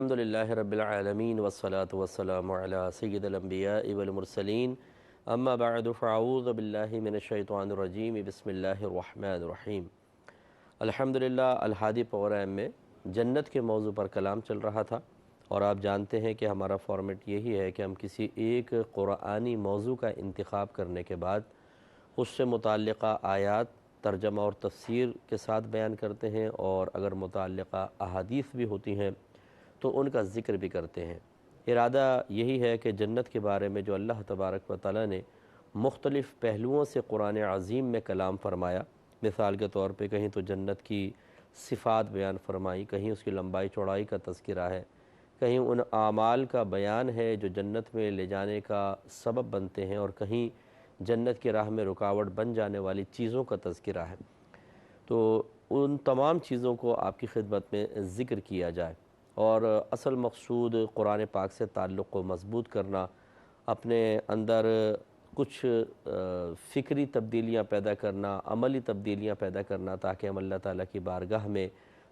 الحمدللہ رب العالمین والصلاة والسلام علی سید الانبیاء والمرسلین اما بعد فاعوذ باللہ من الشیطان الرجیم بسم اللہ الرحمن الرحیم۔ الحمدللہ الہادی پروگرام میں جنت کے موضوع پر کلام چل رہا تھا، اور آپ جانتے ہیں کہ ہمارا فارمیٹ یہی ہے کہ ہم کسی ایک قرآنی موضوع کا انتخاب کرنے کے بعد اس سے متعلقہ آیات ترجمہ اور تفسیر کے ساتھ بیان کرتے ہیں، اور اگر متعلقہ احادیث بھی ہوتی ہیں تو ان کا ذکر بھی کرتے ہیں۔ ارادہ یہی ہے کہ جنت کے بارے میں جو اللہ تبارک و تعالی نے مختلف پہلوؤں سے قرآن عظیم میں کلام فرمایا، مثال کے طور پہ کہیں تو جنت کی صفات بیان فرمائی، کہیں اس کی لمبائی چوڑائی کا تذکرہ ہے، کہیں ان اعمال کا بیان ہے جو جنت میں لے جانے کا سبب بنتے ہیں، اور کہیں جنت کی راہ میں رکاوٹ بن جانے والی چیزوں کا تذکرہ ہے، تو ان تمام چیزوں کو آپ کی خدمت میں ذکر کیا جائے۔ اور اصل مقصود قرآن پاک سے تعلق کو مضبوط کرنا، اپنے اندر کچھ فکری تبدیلیاں پیدا کرنا، عملی تبدیلیاں پیدا کرنا، تاکہ ہم اللہ تعالیٰ کی بارگاہ میں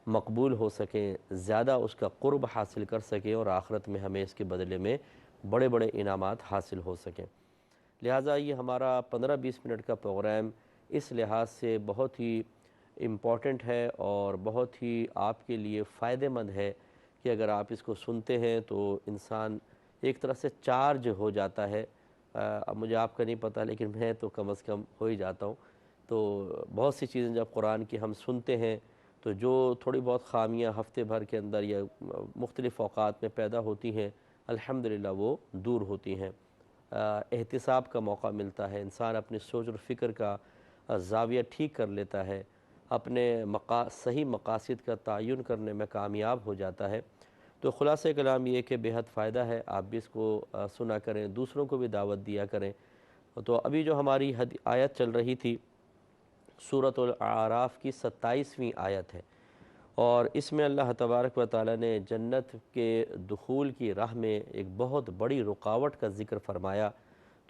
مقبول ہو سکیں، زیادہ اس کا قرب حاصل کر سکیں، اور آخرت میں ہمیں اس کے بدلے میں بڑے بڑے انعامات حاصل ہو سکیں۔ لہٰذا یہ ہمارا 15-20 منٹ کا پروگرام اس لحاظ سے بہت ہی امپورٹنٹ ہے اور بہت ہی آپ کے لیے فائدہ مند ہے کہ اگر آپ اس کو سنتے ہیں تو انسان ایک طرح سے چارج ہو جاتا ہے۔ اب مجھے آپ کا نہیں پتہ، لیکن میں تو کم از کم ہو ہی جاتا ہوں۔ تو بہت سی چیزیں جب قرآن کی ہم سنتے ہیں تو جو تھوڑی بہت خامیاں ہفتے بھر کے اندر یا مختلف اوقات میں پیدا ہوتی ہیں، الحمدللہ وہ دور ہوتی ہیں۔ احتساب کا موقع ملتا ہے، انسان اپنی سوچ اور فکر کا زاویہ ٹھیک کر لیتا ہے، اپنے صحیح مقاصد کا تعین کرنے میں کامیاب ہو جاتا ہے۔ تو خلاصہ کلام یہ کہ بے حد فائدہ ہے، آپ بھی اس کو سنا کریں، دوسروں کو بھی دعوت دیا کریں۔ تو ابھی جو ہماری آیت چل رہی تھی سورۃ الاعراف کی 27ویں آیت ہے، اور اس میں اللہ تبارک و تعالی نے جنت کے دخول کی راہ میں ایک بہت بڑی رکاوٹ کا ذکر فرمایا،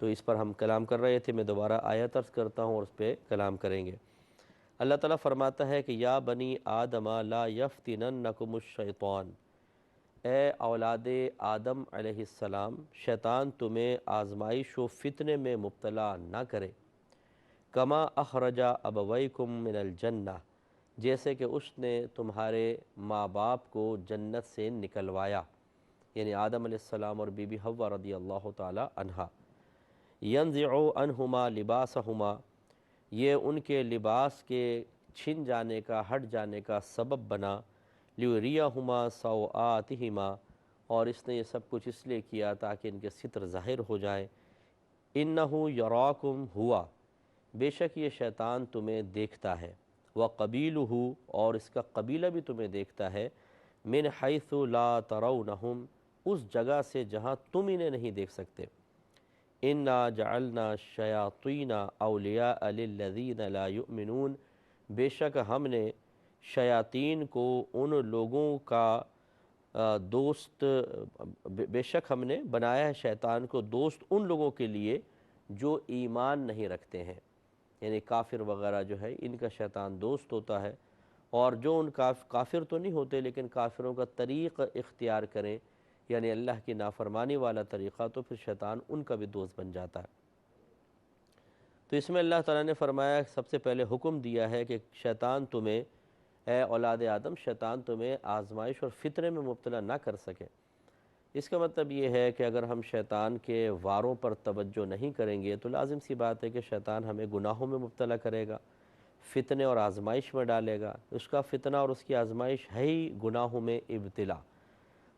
تو اس پر ہم کلام کر رہے تھے۔ میں دوبارہ آیت عرض کرتا ہوں اور اس پہ کلام کریں گے۔ اللہ تعالیٰ فرماتا ہے کہ یا بنی آدم لا یفتننکم الشیطان، اے اولاد آدم علیہ السلام، شیطان تمہیں آزمائش و فتنے میں مبتلا نہ کرے۔ کما اخرج ابویکم من الجنہ، جیسے کہ اس نے تمہارے ماں باپ کو جنت سے نکلوایا، یعنی آدم علیہ السلام اور بی بی حوا رضی اللہ تعالی عنہا۔ ینزع عنہما لباسہما، یہ ان کے لباس کے چھن جانے کا، ہٹ جانے کا سبب بنا۔ لیریہما سوآتہما، اور اس نے یہ سب کچھ اس لیے کیا تاکہ ان کے ستر ظاہر ہو جائیں۔ انہ یراکم ہوا، بے شک یہ شیطان تمہیں دیکھتا ہے، وقبیلہ، اور اس کا قبیلہ بھی تمہیں دیکھتا ہے، من حیث لا ترونہم، اس جگہ سے جہاں تم انہیں نہیں دیکھ سکتے۔ انا جعلنا الشیاطین اولیاء للذین لا یؤمنون، بے شک ہم نے شیاطین کو ان لوگوں کا دوست، بے شک ہم نے بنایا ہے شیطان کو دوست ان لوگوں کے لیے جو ایمان نہیں رکھتے ہیں، یعنی کافر وغیرہ جو ہے ان کا شیطان دوست ہوتا ہے، اور جو ان کافر تو نہیں ہوتے لیکن کافروں کا طریق اختیار کریں، یعنی اللہ کی نافرمانی والا طریقہ، تو پھر شیطان ان کا بھی دوست بن جاتا ہے۔ تو اس میں اللہ تعالیٰ نے فرمایا، سب سے پہلے حکم دیا ہے کہ شیطان تمہیں، اے اولاد آدم، شیطان تمہیں آزمائش اور فتنے میں مبتلا نہ کر سکے۔ اس کا مطلب یہ ہے کہ اگر ہم شیطان کے واروں پر توجہ نہیں کریں گے تو لازم سی بات ہے کہ شیطان ہمیں گناہوں میں مبتلا کرے گا، فتنے اور آزمائش میں ڈالے گا۔ اس کا فتنہ اور اس کی آزمائش ہے ہی گناہوں میں ابتلا،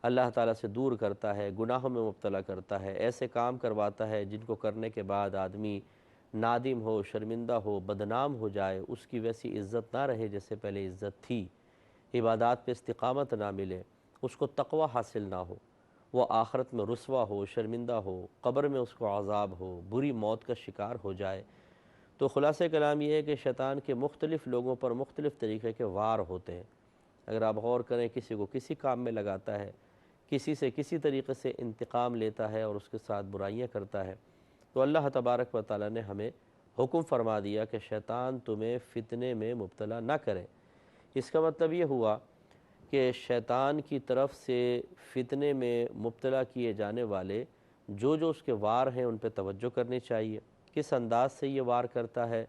اللہ تعالیٰ سے دور کرتا ہے، گناہوں میں مبتلا کرتا ہے، ایسے کام کرواتا ہے جن کو کرنے کے بعد آدمی نادم ہو، شرمندہ ہو، بدنام ہو جائے، اس کی ویسی عزت نہ رہے جیسے پہلے عزت تھی، عبادات پہ استقامت نہ ملے، اس کو تقوی حاصل نہ ہو، وہ آخرت میں رسوا ہو، شرمندہ ہو، قبر میں اس کو عذاب ہو، بری موت کا شکار ہو جائے۔ تو خلاصہ کلام یہ ہے کہ شیطان کے مختلف لوگوں پر مختلف طریقے کے وار ہوتے ہیں۔ اگر آپ غور کریں، کسی کو کسی کام میں لگاتا ہے، کسی سے کسی طریقے سے انتقام لیتا ہے اور اس کے ساتھ برائیاں کرتا ہے۔ تو اللہ تبارک و تعالیٰ نے ہمیں حکم فرما دیا کہ شیطان تمہیں فتنے میں مبتلا نہ کرے۔ اس کا مطلب یہ ہوا کہ شیطان کی طرف سے فتنے میں مبتلا کیے جانے والے جو اس کے وار ہیں ان پہ توجہ کرنی چاہیے، کس انداز سے یہ وار کرتا ہے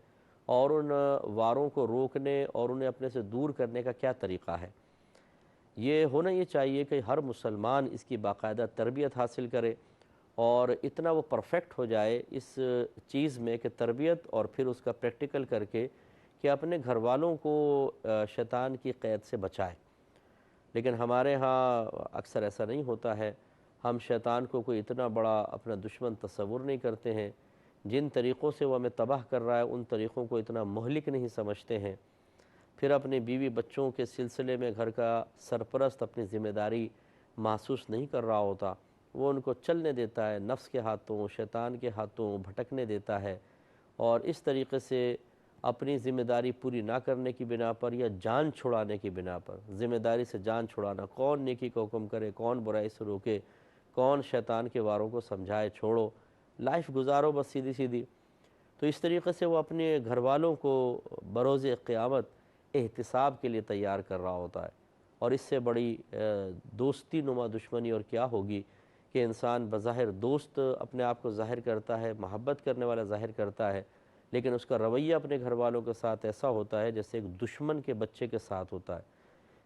اور ان واروں کو روکنے اور انہیں اپنے سے دور کرنے کا کیا طریقہ ہے۔ یہ ہونا یہ چاہیے کہ ہر مسلمان اس کی باقاعدہ تربیت حاصل کرے اور اتنا وہ پرفیکٹ ہو جائے اس چیز میں کہ تربیت اور پھر اس کا پریکٹیکل کر کے کہ اپنے گھر والوں کو شیطان کی قید سے بچائے۔ لیکن ہمارے ہاں اکثر ایسا نہیں ہوتا ہے، ہم شیطان کو کوئی اتنا بڑا اپنا دشمن تصور نہیں کرتے ہیں، جن طریقوں سے وہ ہمیں تباہ کر رہا ہے ان طریقوں کو اتنا مہلک نہیں سمجھتے ہیں۔ پھر اپنے بیوی بچوں کے سلسلے میں گھر کا سرپرست اپنی ذمہ داری محسوس نہیں کر رہا ہوتا، وہ ان کو چلنے دیتا ہے، نفس کے ہاتھوں شیطان کے ہاتھوں بھٹکنے دیتا ہے، اور اس طریقے سے اپنی ذمہ داری پوری نہ کرنے کی بنا پر یا جان چھڑانے کی بنا پر، ذمہ داری سے جان چھڑانا، کون نیکی کو حکم کرے، کون برائی سے روکے، کون شیطان کے واروں کو سمجھائے چھوڑو، لائف گزارو بس سیدھی سیدھی۔ تو اس طریقے سے وہ اپنے گھر والوں کو بروز قیامت احتساب کے لیے تیار کر رہا ہوتا ہے، اور اس سے بڑی دوستی نما دشمنی اور کیا ہوگی کہ انسان بظاہر دوست اپنے آپ کو ظاہر کرتا ہے، محبت کرنے والا ظاہر کرتا ہے، لیکن اس کا رویہ اپنے گھر والوں کے ساتھ ایسا ہوتا ہے جیسے ایک دشمن کے بچے کے ساتھ ہوتا ہے،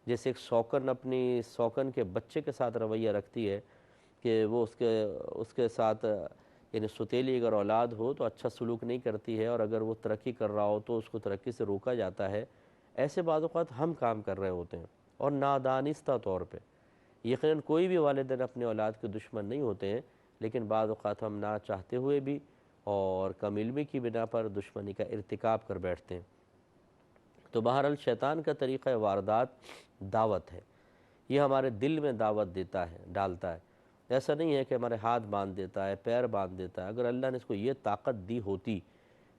جیسے ایک سوکن اپنی سوکن کے بچے کے ساتھ رویہ رکھتی ہے کہ وہ اس کے ساتھ یعنی ستیلی اگر اولاد ہو تو اچھا سلوک نہیں کرتی ہے، اور اگر وہ ترقی کر رہا ہو تو اس کو ترقی سے روکا جاتا ہے۔ ایسے بعض اوقات ہم کام کر رہے ہوتے ہیں اور نادانستہ طور پہ۔ یقیناً کوئی بھی والدین اپنے اولاد کے دشمن نہیں ہوتے ہیں، لیکن بعض اوقات ہم نہ چاہتے ہوئے بھی اور کم علمی کی بنا پر دشمنی کا ارتکاب کر بیٹھتے ہیں۔ تو بہرحال شیطان کا طریقہ واردات دعوت ہے، یہ ہمارے دل میں دعوت دیتا ہے، ڈالتا ہے۔ ایسا نہیں ہے کہ ہمارے ہاتھ باندھ دیتا ہے، پیر باندھ دیتا ہے۔ اگر اللہ نے اس کو یہ طاقت دی ہوتی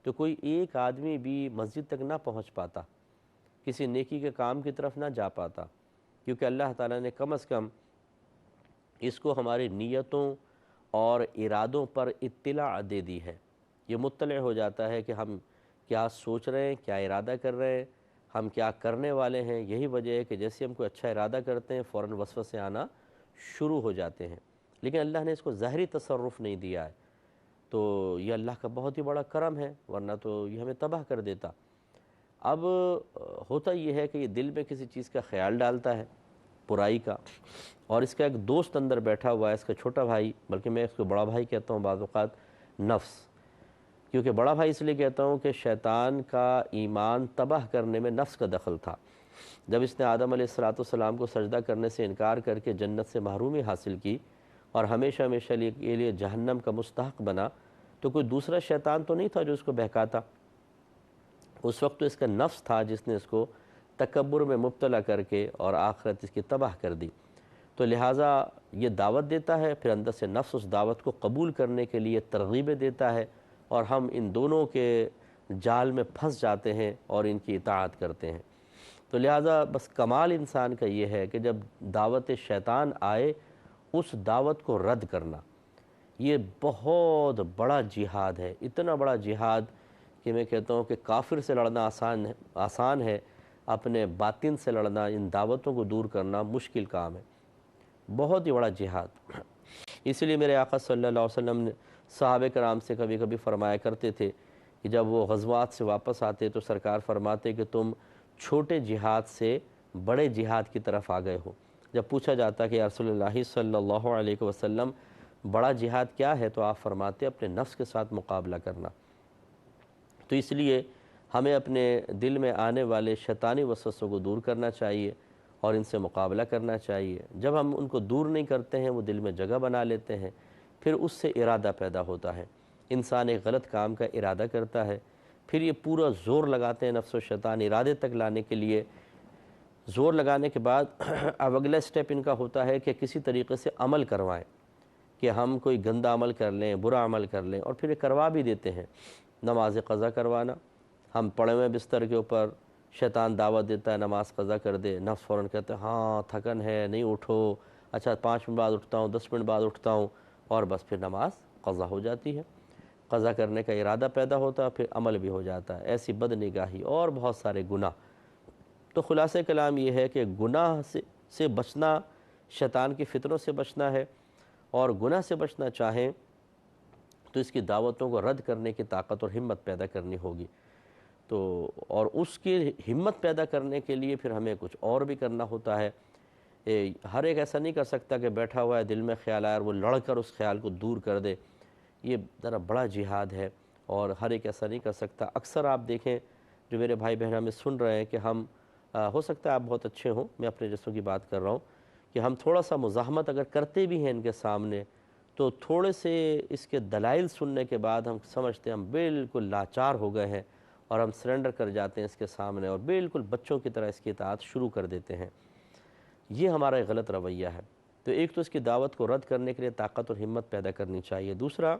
تو کوئی ایک آدمی بھی مسجد تک نہ پہنچ پاتا، کسی نیکی کے کام کی طرف نہ جا پاتا، کیونکہ اللہ تعالیٰ نے کم از کم اس کو ہماری نیتوں اور ارادوں پر اطلاع دے دی ہے۔ یہ مطلع ہو جاتا ہے کہ ہم کیا سوچ رہے ہیں، کیا ارادہ کر رہے ہیں، ہم کیا کرنے والے ہیں۔ یہی وجہ ہے کہ جیسے ہم کوئی اچھا ارادہ کرتے ہیں فوراً وسوسے آنا شروع ہو جاتے ہیں، لیکن اللہ نے اس کو ظاہری تصرف نہیں دیا ہے، تو یہ اللہ کا بہت ہی بڑا کرم ہے، ورنہ تو یہ ہمیں تباہ کر دیتا۔ اب ہوتا یہ ہے کہ یہ دل میں کسی چیز کا خیال ڈالتا ہے برائی کا، اور اس کا ایک دوست اندر بیٹھا ہوا ہے، اس کا چھوٹا بھائی، بلکہ میں اس کو بڑا بھائی کہتا ہوں بعض اوقات، نفس۔ کیونکہ بڑا بھائی اس لیے کہتا ہوں کہ شیطان کا ایمان تباہ کرنے میں نفس کا دخل تھا۔ جب اس نے آدم علیہ السلام کو سجدہ کرنے سے انکار کر کے جنت سے محرومی حاصل کی اور ہمیشہ ہمیشہ کے لیے جہنم کا مستحق بنا، تو کوئی دوسرا شیطان تو نہیں تھا جو اس کو بہکاتا۔ اس وقت تو اس کا نفس تھا جس نے اس کو تکبر میں مبتلا کر کے اور آخرت اس کی تباہ کر دی۔ تو لہٰذا یہ دعوت دیتا ہے، پھر اندر سے نفس اس دعوت کو قبول کرنے کے لیے ترغیبیں دیتا ہے، اور ہم ان دونوں کے جال میں پھنس جاتے ہیں اور ان کی اطاعت کرتے ہیں۔ تو لہٰذا بس کمال انسان کا یہ ہے کہ جب دعوت شیطان آئے اس دعوت کو رد کرنا۔ یہ بہت بڑا جہاد ہے، اتنا بڑا جہاد کہ میں کہتا ہوں کہ کافر سے لڑنا آسان ہے، اپنے باطن سے لڑنا، ان دعوتوں کو دور کرنا مشکل کام ہے، بہت ہی بڑا جہاد۔ اس لیے میرے آقا صلی اللہ علیہ وسلم نے صحابہ کرام سے کبھی کبھی فرمایا کرتے تھے کہ جب وہ غزوات سے واپس آتے تو سرکار فرماتے کہ تم چھوٹے جہاد سے بڑے جہاد کی طرف آ گئے ہو۔ جب پوچھا جاتا کہ یا رسول اللہ صلی اللہ علیہ وسلم بڑا جہاد کیا ہے، تو آپ فرماتے اپنے نفس کے ساتھ مقابلہ کرنا۔ تو اس لیے ہمیں اپنے دل میں آنے والے شیطانی وسوسوں کو دور کرنا چاہیے اور ان سے مقابلہ کرنا چاہیے۔ جب ہم ان کو دور نہیں کرتے ہیں، وہ دل میں جگہ بنا لیتے ہیں، پھر اس سے ارادہ پیدا ہوتا ہے، انسان ایک غلط کام کا ارادہ کرتا ہے، پھر یہ پورا زور لگاتے ہیں نفس و شیطان ارادے تک لانے کے لیے۔ زور لگانے کے بعد اب اگلا سٹیپ ان کا ہوتا ہے کہ کسی طریقے سے عمل کروائیں، کہ ہم کوئی گندا عمل کر لیں، برا عمل کر لیں، اور پھر یہ کروا بھی دیتے ہیں۔ نماز قضا کروانا، ہم پڑے ہوئے بستر کے اوپر، شیطان دعوت دیتا ہے نماز قضا کر دے، نفس فوراً کہتے ہیں ہاں تھکن ہے نہیں اٹھو، اچھا 5 منٹ بعد اٹھتا ہوں، 10 منٹ بعد اٹھتا ہوں، اور بس پھر نماز قضا ہو جاتی ہے۔ قضا کرنے کا ارادہ پیدا ہوتا ہے، پھر عمل بھی ہو جاتا ہے، ایسی بد نگاہی اور بہت سارے گناہ۔ تو خلاصہ کلام یہ ہے کہ گناہ سے سے بچنا، شیطان کی فتنوں سے بچنا ہے اور گناہ سے بچنا چاہیں تو اس کی دعوتوں کو رد کرنے کی طاقت اور ہمت پیدا کرنی ہوگی۔ تو اور اس کی ہمت پیدا کرنے کے لیے پھر ہمیں کچھ اور بھی کرنا ہوتا ہے۔ ہر ایک ایسا نہیں کر سکتا کہ بیٹھا ہوا ہے دل میں خیال آیا اور وہ لڑ کر اس خیال کو دور کر دے، یہ ذرا بڑا جہاد ہے اور ہر ایک ایسا نہیں کر سکتا۔ اکثر آپ دیکھیں جو میرے بھائی بہن ہمیں سن رہے ہیں کہ ہم ہو سکتا ہے آپ بہت اچھے ہوں، میں اپنے جسوں کی بات کر رہا ہوں، کہ ہم تھوڑا سا مزاحمت اگر کرتے بھی ہیں ان کے سامنے تو تھوڑے سے اس کے دلائل سننے کے بعد ہم سمجھتے ہیں ہم بالکل لاچار ہو گئے ہیں اور ہم سرنڈر کر جاتے ہیں اس کے سامنے اور بالکل بچوں کی طرح اس کی اطاعت شروع کر دیتے ہیں۔ یہ ہمارا ایک غلط رویہ ہے۔ تو ایک تو اس کی دعوت کو رد کرنے کے لیے طاقت اور ہمت پیدا کرنی چاہیے۔ دوسرا،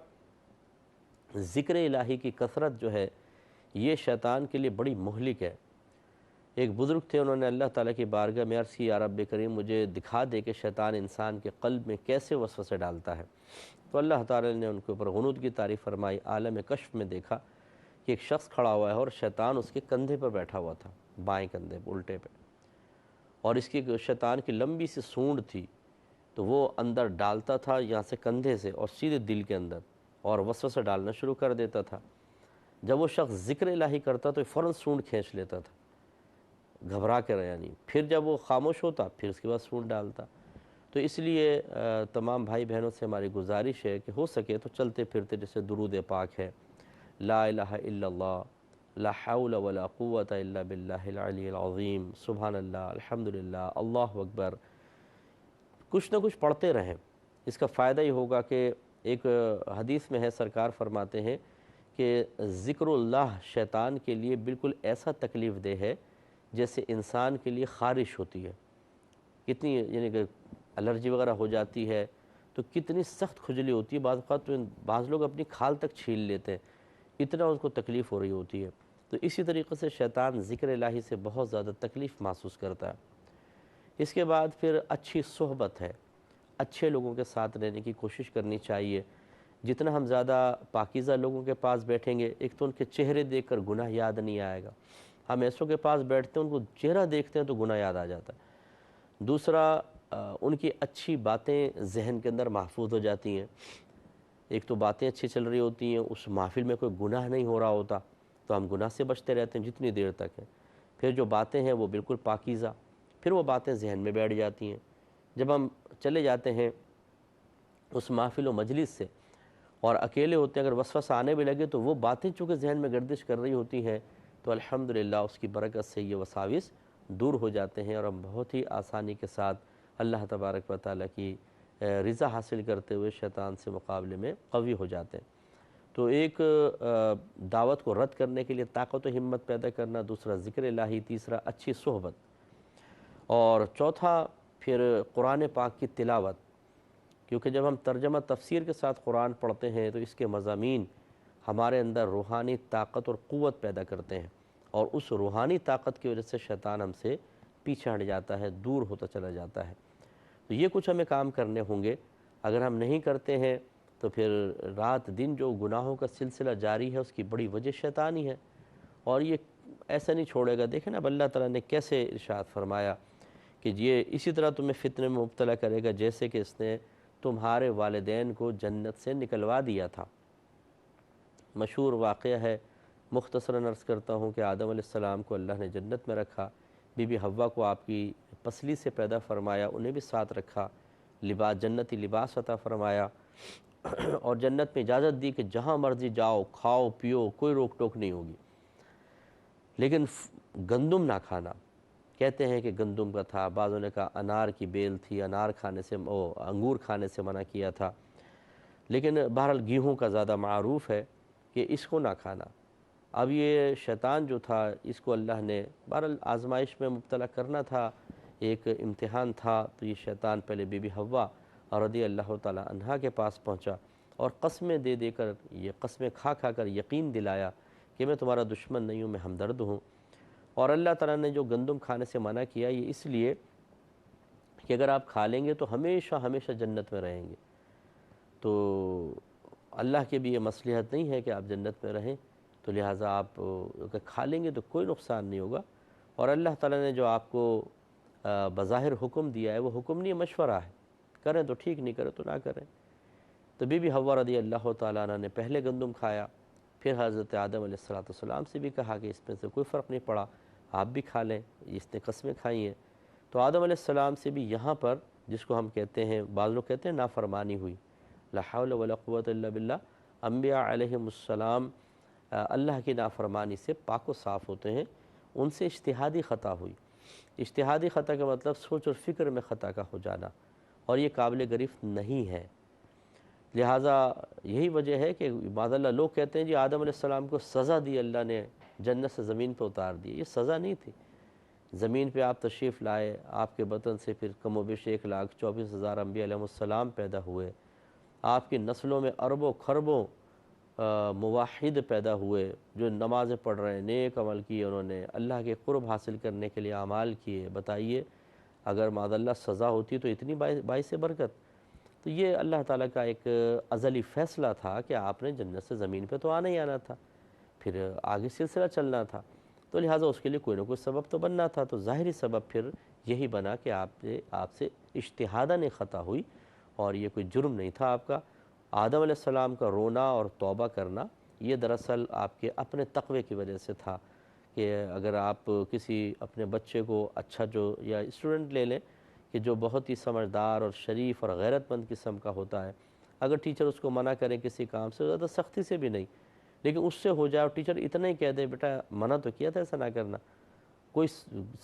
ذکر الہی کی کثرت جو ہے یہ شیطان کے لیے بڑی مہلک ہے۔ ایک بزرگ تھے، انہوں نے اللہ تعالیٰ کی بارگاہ میں عرض کی، یا رب کریم مجھے دکھا دے کہ شیطان انسان کے قلب میں کیسے وسوسے ڈالتا ہے۔ تو اللہ تعالیٰ نے ان کے اوپر غنود کی تعریف فرمائی۔ عالم کشف میں دیکھا کہ ایک شخص کھڑا ہوا ہے اور شیطان اس کے کندھے پر بیٹھا ہوا تھا، بائیں کندھے پہ، الٹے پہ، اور اس کی شیطان کی لمبی سی سونڈ تھی، تو وہ اندر ڈالتا تھا یہاں سے کندھے سے اور سیدھے دل کے اندر، اور وسوسے ڈالنا شروع کر دیتا تھا۔ جب وہ شخص ذکر الہی کرتا تو فوراً سونڈ کھینچ لیتا تھا، گھبرا کے رہا نہیں، پھر جب وہ خاموش ہوتا پھر اس کے بعد سونڈ ڈالتا۔ تو اس لیے تمام بھائی بہنوں سے ہماری گزارش ہے کہ ہو سکے تو چلتے پھرتے جیسے درود پاک ہے، لا الہ الا اللہ، لا حول ولا قوت الا باللہ العلی العظیم، سبحان اللہ، الحمدللہ، اللہ اکبر، کچھ نہ کچھ پڑھتے رہیں۔ اس کا فائدہ یہ ہوگا کہ ایک حدیث میں ہے، سرکار فرماتے ہیں کہ ذکر اللہ شیطان کے لیے بالکل ایسا تکلیف دہ ہے جیسے انسان کے لیے خارش ہوتی ہے۔ کتنی یعنی کہ الرجی وغیرہ ہو جاتی ہے تو کتنی سخت کھجلی ہوتی ہے، بعض اوقات تو بعض لوگ اپنی کھال تک چھیل لیتے ہیں، اتنا اس کو تکلیف ہو رہی ہوتی ہے۔ تو اسی طریقے سے شیطان ذکر الہی سے بہت زیادہ تکلیف محسوس کرتا ہے۔ اس کے بعد پھر اچھی صحبت ہے، اچھے لوگوں کے ساتھ رہنے کی کوشش کرنی چاہیے۔ جتنا ہم زیادہ پاکیزہ لوگوں کے پاس بیٹھیں گے، ایک تو ان کے چہرے دیکھ کر گناہ یاد نہیں آئے گا، ہم ایسوں کے پاس بیٹھتے ہیں ان کو چہرہ دیکھتے ہیں تو گناہ یاد آ جاتا ہے۔ دوسرا، ان کی اچھی باتیں ذہن کے اندر محفوظ ہو جاتی ہیں۔ ایک تو باتیں اچھی چل رہی ہوتی ہیں، اس محفل میں کوئی گناہ نہیں ہو رہا ہوتا تو ہم گناہ سے بچتے رہتے ہیں جتنی دیر تک ہے۔ پھر جو باتیں ہیں وہ بالکل پاکیزہ، پھر وہ باتیں ذہن میں بیٹھ جاتی ہیں۔ جب ہم چلے جاتے ہیں اس محفل و مجلس سے اور اکیلے ہوتے ہیں، اگر وسوسہ آنے بھی لگے تو وہ باتیں چونکہ ذہن میں گردش کر رہی ہوتی ہیں تو الحمدللہ اس کی برکت سے یہ وساوس دور ہو جاتے ہیں اور ہم بہت ہی آسانی کے ساتھ اللہ تبارک و تعالیٰ کی رضا حاصل کرتے ہوئے شیطان سے مقابلے میں قوی ہو جاتے ہیں۔ تو ایک دعوت کو رد کرنے کے لیے طاقت و ہمت پیدا کرنا، دوسرا ذکر الہی، تیسرا اچھی صحبت، اور چوتھا پھر قرآن پاک کی تلاوت، کیونکہ جب ہم ترجمہ تفسیر کے ساتھ قرآن پڑھتے ہیں تو اس کے مضامین ہمارے اندر روحانی طاقت اور قوت پیدا کرتے ہیں، اور اس روحانی طاقت کی وجہ سے شیطان ہم سے پیچھے ہٹ جاتا ہے، دور ہوتا چلا جاتا ہے۔ تو یہ کچھ ہمیں کام کرنے ہوں گے، اگر ہم نہیں کرتے ہیں تو پھر رات دن جو گناہوں کا سلسلہ جاری ہے اس کی بڑی وجہ شیطان ہی ہے، اور یہ ایسا نہیں چھوڑے گا۔ دیکھیں نا اب اللہ تعالیٰ نے کیسے ارشاد فرمایا کہ یہ اسی طرح تمہیں فتنے میں مبتلا کرے گا جیسے کہ اس نے تمہارے والدین کو جنت سے نکلوا دیا تھا۔ مشہور واقعہ ہے، مختصراً عرض کرتا ہوں کہ آدم علیہ السلام کو اللہ نے جنت میں رکھا، بی بی حوا کو آپ کی پسلی سے پیدا فرمایا، انہیں بھی ساتھ رکھا، لباس جنتی لباس عطا فرمایا، اور جنت میں اجازت دی کہ جہاں مرضی جاؤ، کھاؤ پیو، کوئی روک ٹوک نہیں ہوگی، لیکن گندم نہ کھانا۔ کہتے ہیں کہ گندم کا تھا، بعضوں نے کہا انار کی بیل تھی، انار کھانے سے انگور کھانے سے منع کیا تھا، لیکن بہرحال گیہوں کا زیادہ معروف ہے کہ اس کو نہ کھانا۔ اب یہ شیطان جو تھا اس کو اللہ نے بہرحال آزمائش میں مبتلا کرنا تھا، ایک امتحان تھا، تو یہ شیطان پہلے بی بی حوا رضی اللہ تعالی عنہا کے پاس پہنچا اور قسمیں دے دے کر، یہ قسمیں کھا کھا کر یقین دلایا کہ میں تمہارا دشمن نہیں ہوں، میں ہمدرد ہوں۔ اور اللہ تعالیٰ نے جو گندم کھانے سے منع کیا یہ اس لیے کہ اگر آپ کھا لیں گے تو ہمیشہ ہمیشہ جنت میں رہیں گے، تو اللہ کے بھی یہ مصلحت نہیں ہے کہ آپ جنت میں رہیں، تو لہٰذا آپ اگر کھا لیں گے تو کوئی نقصان نہیں ہوگا۔ اور اللہ تعالیٰ نے جو آپ کو بظاہر حکم دیا ہے وہ حکم نہیں، مشورہ ہے، کریں تو ٹھیک، نہیں کریں تو نہ کریں۔ تو بی بی حوا رضی اللہ تعالیٰ عنہ نے پہلے گندم کھایا، پھر حضرت آدم علیہ السلام سے بھی کہا کہ اس میں سے کوئی فرق نہیں پڑا، آپ بھی کھا لیں، اس نے قسمیں کھائی ہیں۔ تو آدم علیہ السلام سے بھی یہاں پر جس کو ہم کہتے ہیں، بعض لوگ کہتے ہیں نافرمانی ہوئی، لا حول ولا قوت الا باللہ، انبیاء علیہم السلام اللہ کی نافرمانی سے پاک و صاف ہوتے ہیں، ان سے اجتہادی خطا ہوئی۔ اجتہادی خطا کا مطلب سوچ اور فکر میں خطا کا ہو جانا، اور یہ قابل گرفت نہیں ہے۔ لہٰذا یہی وجہ ہے کہ معاذ اللہ لوگ کہتے ہیں جی آدم علیہ السلام کو سزا دی اللہ نے، جنت سے زمین پہ اتار دی، یہ سزا نہیں تھی۔ زمین پہ آپ تشریف لائے، آپ کے بطن سے پھر کم و بیش 1,24,000 انبیاء علیہ السلام پیدا ہوئے، آپ کی نسلوں میں اربوں خربوں موحد پیدا ہوئے جو نمازیں پڑھ رہے ہیں، نیک عمل کیے، انہوں نے اللہ کے قرب حاصل کرنے کے لیے اعمال کیے۔ بتائیے اگر معاذ اللہ سزا ہوتی تو اتنی باعث برکت۔ تو یہ اللہ تعالیٰ کا ایک ازلی فیصلہ تھا کہ آپ نے جنت سے زمین پہ تو آنا ہی آنا تھا، پھر آگے سلسلہ چلنا تھا، تو لہٰذا اس کے لیے کوئی نہ کوئی سبب تو بننا تھا۔ تو ظاہری سبب پھر یہی بنا کہ آپ سے اجتہاداً خطا ہوئی، اور یہ کوئی جرم نہیں تھا آپ کا۔ آدم علیہ السلام کا رونا اور توبہ کرنا یہ دراصل آپ کے اپنے تقوی کی وجہ سے تھا، کہ اگر آپ کسی اپنے بچے کو اچھا جو یا اسٹوڈنٹ لے لیں کہ جو بہت ہی سمجھدار اور شریف اور غیرت مند قسم کا ہوتا ہے، اگر ٹیچر اس کو منع کریں کسی کام سے، زیادہ سختی سے بھی نہیں، لیکن اس سے ہو جائے اور ٹیچر اتنا ہی کہہ دے بیٹا منع تو کیا تھا ایسا نہ کرنا، کوئی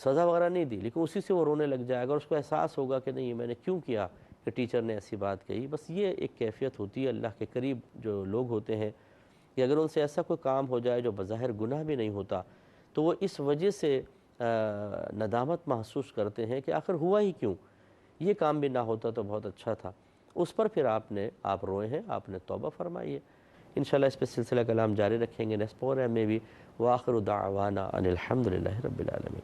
سزا وغیرہ نہیں دی، لیکن اسی سے وہ رونے لگ جائے، اگر اس کو احساس ہوگا کہ نہیں میں نے کیوں کیا کہ ٹیچر نے ایسی بات کہی۔ بس یہ ایک کیفیت ہوتی ہے اللہ کے قریب جو لوگ ہوتے ہیں، کہ اگر ان سے ایسا کوئی کام ہو جائے جو بظاہر گناہ بھی نہیں ہوتا، تو وہ اس وجہ سے ندامت محسوس کرتے ہیں کہ آخر ہوا ہی کیوں، یہ کام بھی نہ ہوتا تو بہت اچھا تھا۔ اس پر پھر آپ روئے ہیں، آپ نے توبہ فرمائی ہے۔ انشاءاللہ اس پہ سلسلہ کلام جاری رکھیں گے نیکسٹ پروگرام میں بھی۔ وآخر دعوانا ان الحمد للہ رب العالمین۔